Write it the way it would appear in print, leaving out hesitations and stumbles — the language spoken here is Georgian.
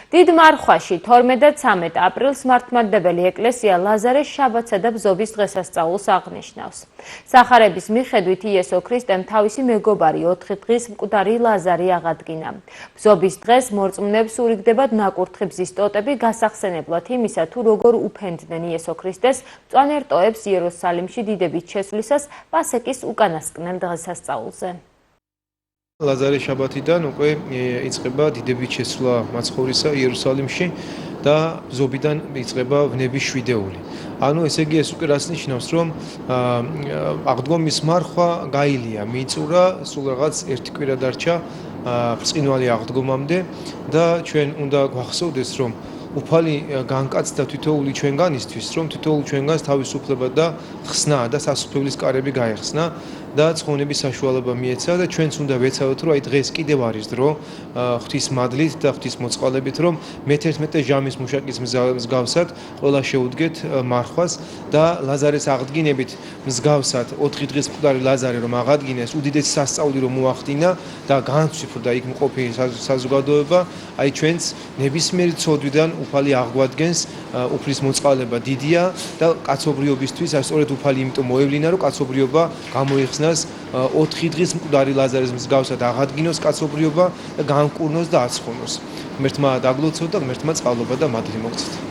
დიდ მარხვაში 12 და 13 აპრილს მართლმადიდებელი ეკლესია ლაზარეს შაბათსა და ბზობის დღესასწაულს აღნიშნავს. სახარების მიხედვით იესო ქრისტემ თავისი მეგობარი 4 დღის მკვდარი ლაზარი აღადგინა. ბზობის დღეს მორწმუნეებს ურიგდებათ ნაკურთხი ბზის ტოტები გასახსენებლად იმისა, თუ როგორ უფენდნენ იესო ქრისტეს მწვანე რტოებს იერუსალიმში დიდებით შესვლისას პასექის უკანასკნელ დღესასწაულზე. ლაზარეს შაბათიდან უკვე იწყება დიდებით შესვლა მაცხოვრისა იერუსალიმში და ბზობიდან იწყება ვნების შვიდეული. ანუ ესე იგი ეს უკვე რას ნიშნავს, რომ აღდგომის მარხვა გაილია, მიიწურა, სულ რაღაც ერთი კვირა დარჩა ბრწყინვალე აღდგომამდე და ჩვენ უნდა გვახსოვდეს, რომ უფალი განკაცდა თითოეული ჩვენგანისთვის, რომ თითოეული ჩვენგანს თავისუფლება და ხსნა და სასუფეველის კარები გაეხსნა და ცხონების საშუალება მიეცა და ჩვენც უნდა ვეცადოთ, რომ აი დღეს კიდევ არის დრო ღვთის მადლით და ღვთის მოწყალებით, რომ მე-11 ჟამის მუშაკის მსგავსად ყველა შეუდგეთ მარხვას და ლაზარეს აღდგინებით მსგავსად 4 დღის მკვდარი ლაზარე რომ აღადგინეს, უდიდესი სასწაული რომ მოახდინა და განცვიფრდა იქ მყოფი საზოგადოება, აი ჩვენც ნებისმიერი ცოდვიდან უფალი აღგვადგენს, უფლის მოწყალება დიდია და კაცობრიობისთვის აი სწორედ უფალი იმიტომ მოევლინა, რომ კაცობრიობა გამოიხსნა 4 დღის მკვდარი ლაზარეს მსგავსად აღადგინოს კაცობრიობა და განკურნოს და აცხონოს. ღმერთმა დაგლოცოთ და ღმერთმა წყალობა და მადლი მოგცეთ.